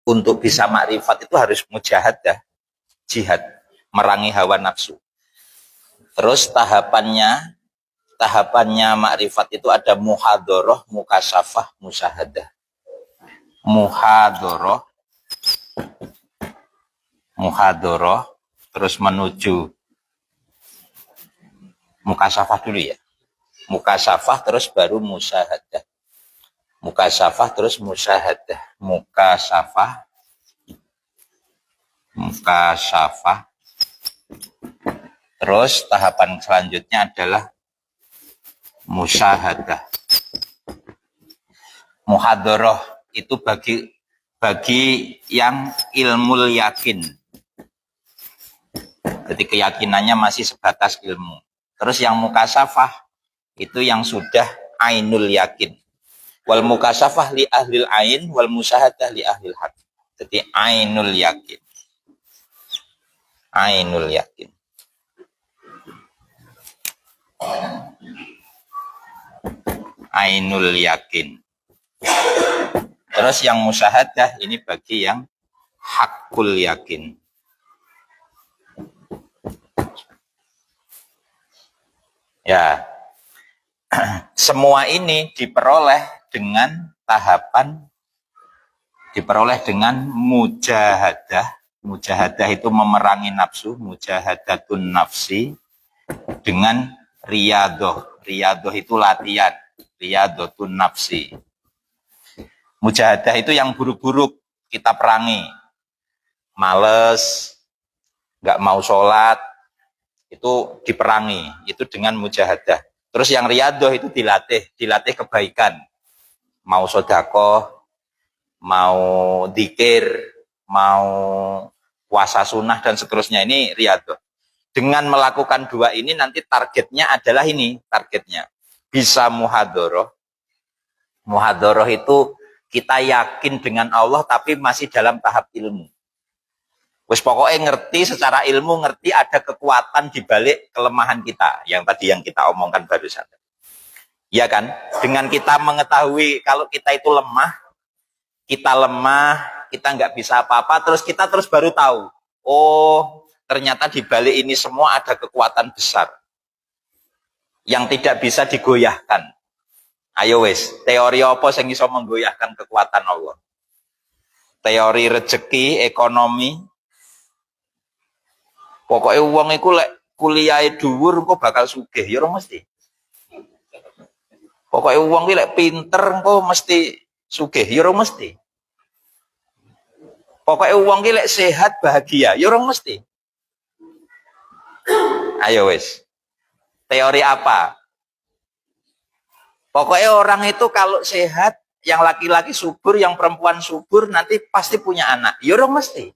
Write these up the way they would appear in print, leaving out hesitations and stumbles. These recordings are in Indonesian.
untuk bisa makrifat itu harus mujahadah, jihad, merangi hawa nafsu. Terus tahapannya makrifat itu ada muhadharah, mukasyafah, musyahadah. Muhadharah, terus menuju mukasyafah dulu ya. Mukasyafah terus baru musyahadah. Mukasyafah terus musyahadah. Mukasyafah. Terus tahapan selanjutnya adalah musyahadah. Muhadharah itu bagi yang ilmu yakin. Jadi keyakinannya masih sebatas ilmu. Terus yang mukasyafah itu yang sudah ainul yakin. Wal mukasyafah li ahlil ain, wal musyahadah li ahlil haq. Jadi ainul yakin. Ainul yakin. Ainul yakin. Terus yang musyahadah ini bagi yang hakul yakin. Ya, semua ini diperoleh dengan mujahadah. Mujahadah itu memerangi nafsu, mujahadatun nafsi, dengan riyadhah. Riyadhah itu latihan, riyadhatun nafsi. Mujahadah itu yang buruk-buruk kita perangi. Males, nggak mau sholat, itu diperangi, itu dengan mujahadah. Terus yang riyadhah itu dilatih kebaikan. Mau sedekah, mau dzikir, mau puasa sunnah dan seterusnya, ini riyadhah. Dengan melakukan dua ini nanti targetnya adalah ini, bisa muhadharah. Muhadharah itu kita yakin dengan Allah tapi masih dalam tahap ilmu. Wes pokoknya ngerti secara ilmu, ngerti ada kekuatan di balik kelemahan kita. Yang tadi yang kita omongkan barusan. Ya kan? Dengan kita mengetahui kalau kita itu lemah, kita nggak bisa apa-apa, terus kita baru tahu. Oh, ternyata di balik ini semua ada kekuatan besar. Yang tidak bisa digoyahkan. Ayo wes, teori apa yang bisa menggoyahkan kekuatan Allah? Teori rezeki, ekonomi. Pokoknya uang itu lek kuliah dhuwur kok bakal sugih, ya ora mesti. Pokoknya uang iki lek pinter kok mesti sugih, ya ora mesti. Pokoknya uang iki lek sehat bahagia, ya ora mesti. Ayo wes. Teori apa? Pokoknya orang itu kalau sehat, yang laki-laki subur, yang perempuan subur, nanti pasti punya anak. Ya orang mesti.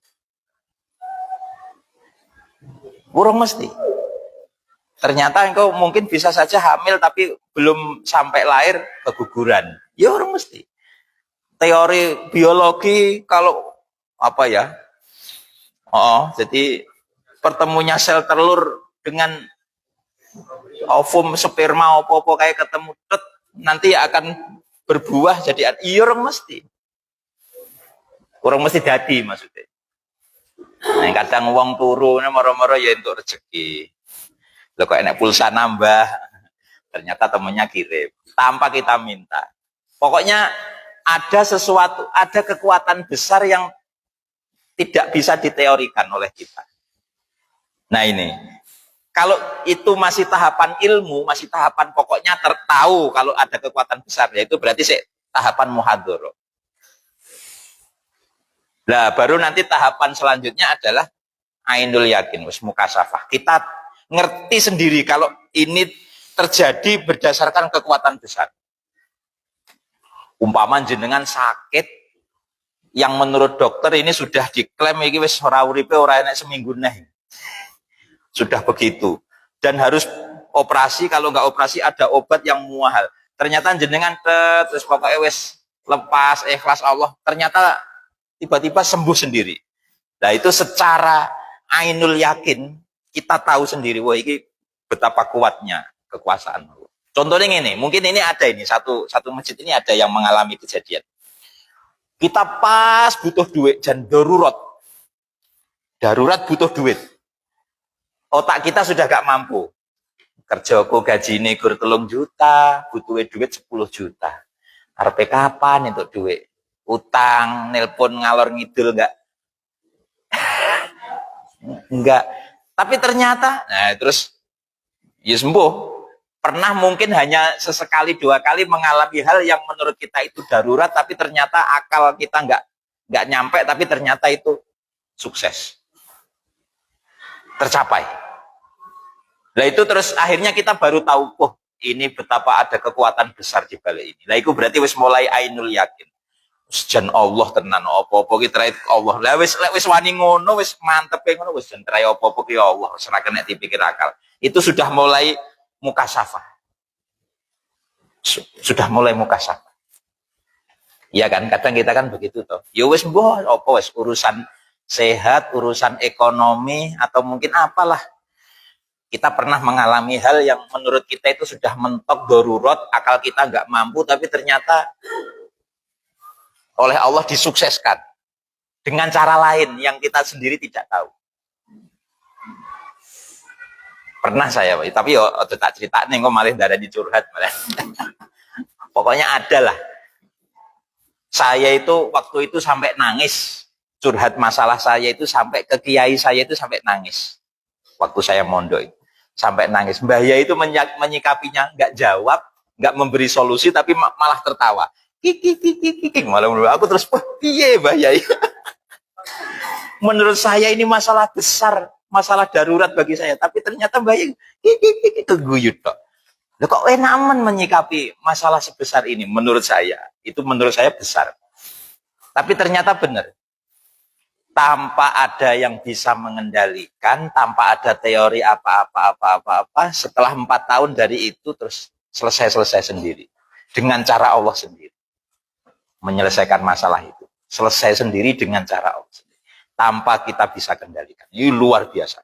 Orang mesti. Ternyata engkau mungkin bisa saja hamil tapi belum sampai lahir keguguran. Ya orang mesti. Teori biologi kalau apa ya? Jadi pertemunya sel telur dengan ovum sperma apa-apa kayak ketemu nanti akan berbuah jadi iya orang mesti dadi maksudnya. Nah, kadang uang turu moro-moro ya untuk rezeki. Loh kok enak pulsa nambah, ternyata temennya kirim tanpa kita minta. Pokoknya ada sesuatu, ada kekuatan besar yang tidak bisa diteorikan oleh kita. Nah ini, kalau itu masih tahapan ilmu, masih tahapan pokoknya tertahu kalau ada kekuatan besar, yaitu berarti tahapan muhadharah. Nah, baru nanti tahapan selanjutnya adalah ainul yakin, mukasyafah. Kita ngerti sendiri kalau ini terjadi berdasarkan kekuatan besar. Umpama jenengan sakit yang menurut dokter ini sudah diklaim iki wis ora uripe ora enek seminggu neh. Sudah begitu. Dan harus operasi, kalau nggak operasi ada obat yang mahal. Ternyata jenengan terus pokoknya wis lepas ikhlas Allah, ternyata tiba-tiba sembuh sendiri. Nah itu secara ainul yakin kita tahu sendiri, wah ini betapa kuatnya kekuasaan Allah. Contohnya ini, mungkin ini ada ini satu masjid ini ada yang mengalami kejadian. Kita pas butuh duit dan darurat. Darurat butuh duit. Otak kita sudah gak mampu. Kerjaku gaji gur 3 juta, butuh duit 10 juta. Arepe kapan untuk duit? Utang, nelpon ngalor ngidul enggak. Tapi ternyata, nah terus ya sembuh. Pernah mungkin hanya sesekali 2 kali mengalami hal yang menurut kita itu darurat, tapi ternyata akal kita nggak nyampe, tapi ternyata itu sukses, tercapai. Nah itu terus akhirnya kita baru tahu, oh ini betapa ada kekuatan besar di balik ini. Nah itu berarti wis mulai ainul yakin. Jan Allah tenan apa-apa ki trai Allah. Lah wis wani ngono wis mantep ngono wis jan trai apa-apa ki Allah, ora kena dipikir akal. Itu sudah mulai mukasyafah. Sudah mulai mukasyafah. Iya kan? Kadang kita kan begitu toh. Ya wis mbah apa wis urusan sehat, urusan ekonomi atau mungkin apalah. Kita pernah mengalami hal yang menurut kita itu sudah mentok darurat, akal kita nggak mampu, tapi ternyata oleh Allah disukseskan dengan cara lain yang kita sendiri tidak tahu. Pernah saya, tapi yo tak cerita nih, kok malah darah dicurhat malah. Pokoknya ada lah. Saya itu waktu itu sampai nangis, curhat masalah saya itu sampai ke kiai saya itu sampai nangis. Waktu saya mondok itu sampai nangis. Mbah Yai itu menyikapinya, nggak jawab, nggak memberi solusi, tapi malah tertawa. Kiki, malah aku terus, piye Mbah Yai? Menurut saya ini masalah besar, masalah darurat bagi saya, tapi ternyata Mbah Yai keguyut kok. Loh, kok enaman menyikapi masalah sebesar ini? Menurut saya besar. Tapi ternyata benar. Tanpa ada yang bisa mengendalikan, tanpa ada teori apa-apa, setelah 4 tahun dari itu terus selesai sendiri. Dengan cara Allah sendiri. Menyelesaikan masalah itu. Selesai sendiri dengan cara Allah sendiri. Tanpa kita bisa kendalikan. Ini luar biasa.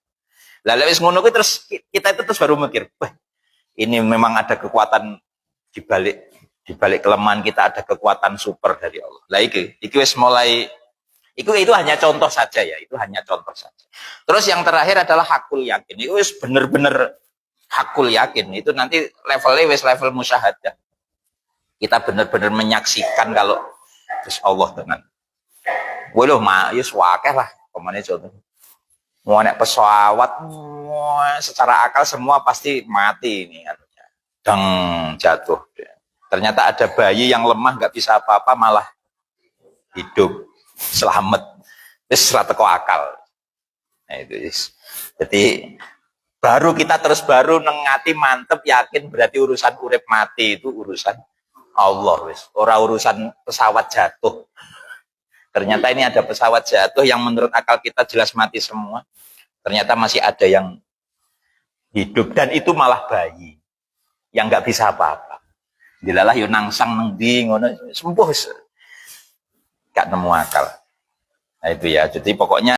Lalu wis ngono terus kita itu terus baru mikir, ini memang ada kekuatan di balik kelemahan kita, ada kekuatan super dari Allah. Lah iki wis mulai itu hanya contoh saja ya, itu hanya contoh saja. Terus yang terakhir adalah hakul yakin. Itu wis bener-bener hakul yakin. Itu nanti levelnya wis level musyahadah. Kita benar-benar menyaksikan kalau terus Allah tenan. Waduh, ya wakeh lah. Pemane contoh. Mau naik pesawat, secara akal semua pasti mati ini kan. Dang jatuh. Ternyata ada bayi yang lemah nggak bisa apa-apa malah hidup, selamat. Terus rata kok akal. Nah itu. Jadi baru kita terus baru nengati mantep yakin berarti urusan urip mati itu urusan Allah wis, ora urusan pesawat jatuh. Ternyata ini ada pesawat jatuh yang menurut akal kita jelas mati semua. Ternyata masih ada yang hidup dan itu malah bayi yang nggak bisa apa-apa. Dilalah yo nangsang nang ndi ngono sembuh. Gak nemu akal. Nah itu ya. Jadi pokoknya